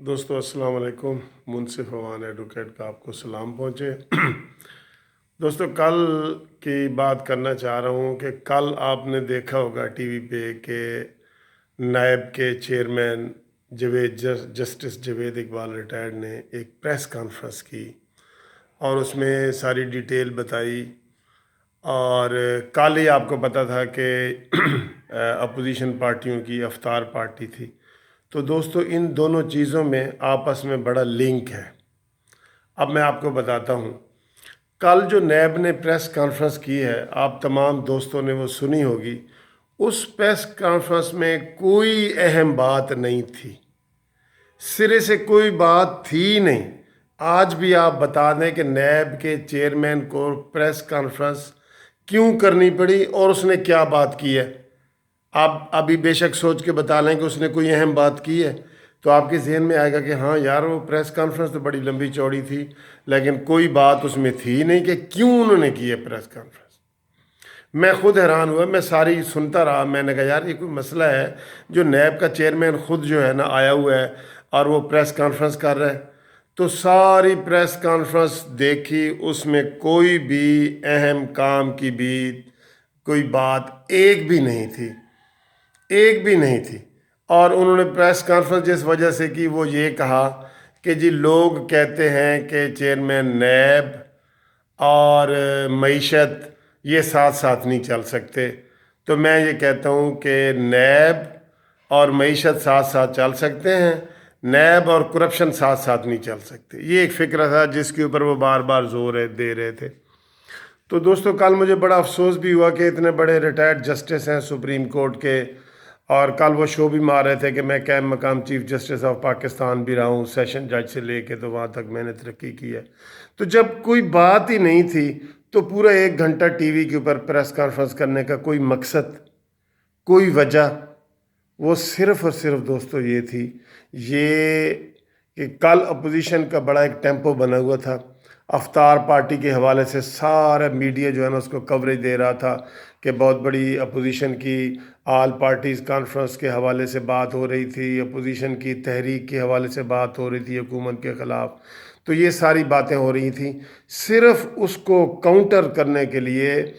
दोस्तों अस्सलाम वालेकुम। मुनसिफ अवान एडवोकेट का आपको सलाम पहुँचे। दोस्तों कल की बात करना चाह रहा हूँ कि कल आपने देखा होगा टीवी पे कि नायब के chairman justice Javed Iqbal retired ने एक प्रेस कॉन्फ्रेंस की और उसमें सारी डिटेल बताई। और कल ही आपको पता था कि अपोजिशन पार्टियों की अफ्तार पार्टी थी। तो दोस्तों इन दोनों चीज़ों में आपस में बड़ा लिंक है। अब मैं आपको बताता हूँ, कल जो नैब ने प्रेस कॉन्फ्रेंस की है, आप तमाम दोस्तों ने वो सुनी होगी। उस प्रेस कॉन्फ्रेंस में कोई अहम बात नहीं थी, सिरे से कोई बात थी नहीं। आज भी आप बता दें कि नैब के चेयरमैन को प्रेस कॉन्फ्रेंस क्यों करनी पड़ी और उसने क्या बात की है। आप अभी बेशक सोच के बता लें कि उसने कोई अहम बात की है, तो आपके जहन में आएगा कि हाँ यार वो प्रेस कॉन्फ्रेंस तो बड़ी लंबी चौड़ी थी, लेकिन कोई बात उसमें थी नहीं कि क्यों उन्होंने की है प्रेस कॉन्फ्रेंस। मैं खुद हैरान हुआ, मैं सारी सुनता रहा। मैंने कहा यार ये कोई मसला है जो नैब का चेयरमैन खुद जो है ना आया हुआ है और वो प्रेस कॉन्फ्रेंस कर रहा है। तो सारी प्रेस कॉन्फ्रेंस देखी, उसमें कोई भी अहम काम की भी कोई बात एक भी नहीं थी, एक भी नहीं थी। और उन्होंने प्रेस कॉन्फ्रेंस जिस वजह से की वो ये कहा कि जी लोग कहते हैं कि चेयरमैन नैब और मईशत ये साथ साथ नहीं चल सकते। तो मैं ये कहता हूँ कि नैब और मईशत साथ साथ चल सकते हैं, नैब और करप्शन साथ साथ नहीं चल सकते। ये एक फ़िक्र था जिसके ऊपर वो बार बार जोर दे रहे थे। तो दोस्तों कल मुझे बड़ा अफसोस भी हुआ कि इतने बड़े रिटायर्ड जस्टिस हैं सुप्रीम कोर्ट के, और कल वो शो भी मार रहे थे कि मैं कैम मकाम चीफ जस्टिस ऑफ पाकिस्तान भी रहा हूँ, सेशन जज से लेके तो वहाँ तक मैंने तरक्की की है। तो जब कोई बात ही नहीं थी तो पूरा 1 घंटा टीवी के ऊपर प्रेस कॉन्फ्रेंस करने का कोई मकसद, कोई वजह, वो सिर्फ़ और सिर्फ दोस्तों ये थी ये कि कल अपोजिशन का बड़ा एक टेम्पो बना हुआ था। अफ्तार पार्टी के हवाले से सारा मीडिया जो है ना उसको कवरेज दे रहा था कि बहुत बड़ी अपोजिशन की आल पार्टीज़ कॉन्फ्रेंस के हवाले से बात हो रही थी, अपोजिशन की तहरीक के हवाले से बात हो रही थी हुकूमत के ख़िलाफ़। तो ये सारी बातें हो रही थी सिर्फ़ उसको काउंटर करने के लिए,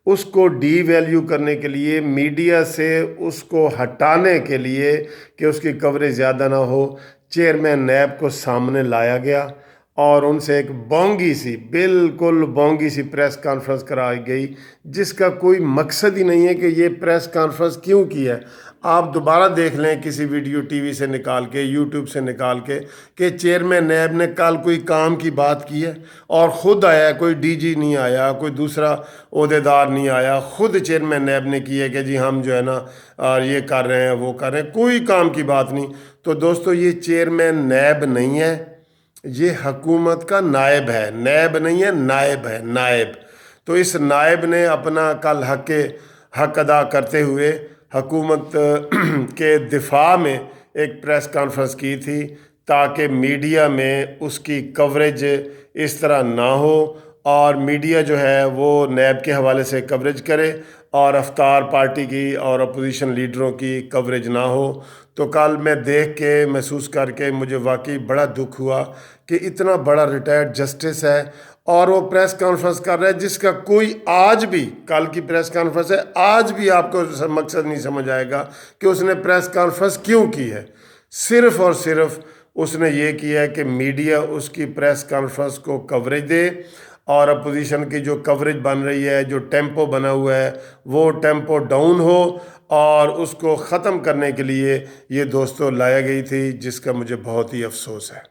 उसको डी वैल्यू करने के लिए, मीडिया से उसको हटाने के लिए कि उसकी कवरेज ज़्यादा ना हो। चेयरमैन नैब को सामने लाया गया और उनसे एक बोंगी सी, बिल्कुल बोंगी सी प्रेस कॉन्फ्रेंस कराई गई जिसका कोई मकसद ही नहीं है कि ये प्रेस कॉन्फ्रेंस क्यों की है। आप दोबारा देख लें किसी वीडियो टीवी से निकाल के, यूट्यूब से निकाल के, कि चेयरमैन नैब ने कल कोई काम की बात की है और ख़ुद आया, कोई डीजी नहीं आया, कोई दूसरा ओहदेदार नहीं आया, ख़ुद चेयरमैन नैब ने की है कि जी हम जो है ना और ये कर रहे हैं वो कर रहे हैं, कोई काम की बात नहीं। तो दोस्तों ये चेयरमैन नैब नहीं है, ये हुकूमत का नायब है। नैब नहीं है, नायब है, नायब। तो इस नायब ने अपना कल हक अदा करते हुए हुकूमत के दिफा में एक प्रेस कॉन्फ्रेंस की थी ताकि मीडिया में उसकी कवरेज इस तरह ना हो और मीडिया जो है वो नैब के हवाले से कवरेज करे और अफ्तार पार्टी की और अपोजिशन लीडरों की कवरेज ना हो। तो कल मैं देख के महसूस करके मुझे वाकई बड़ा दुख हुआ कि इतना बड़ा रिटायर्ड जस्टिस है और वो प्रेस कॉन्फ्रेंस कर रहा है जिसका कोई आज भी, कल की प्रेस कॉन्फ्रेंस है, आज भी आपको मकसद नहीं समझ आएगा कि उसने प्रेस कॉन्फ्रेंस क्यों की है। सिर्फ़ और सिर्फ उसने ये किया है कि मीडिया उसकी प्रेस कॉन्फ्रेंस को कवरेज दे और अपोजिशन की जो कवरेज बन रही है, जो टेम्पो बना हुआ है, वो टेम्पो डाउन हो और उसको ख़त्म करने के लिए ये दोस्तों लाया गई थी, जिसका मुझे बहुत ही अफसोस है।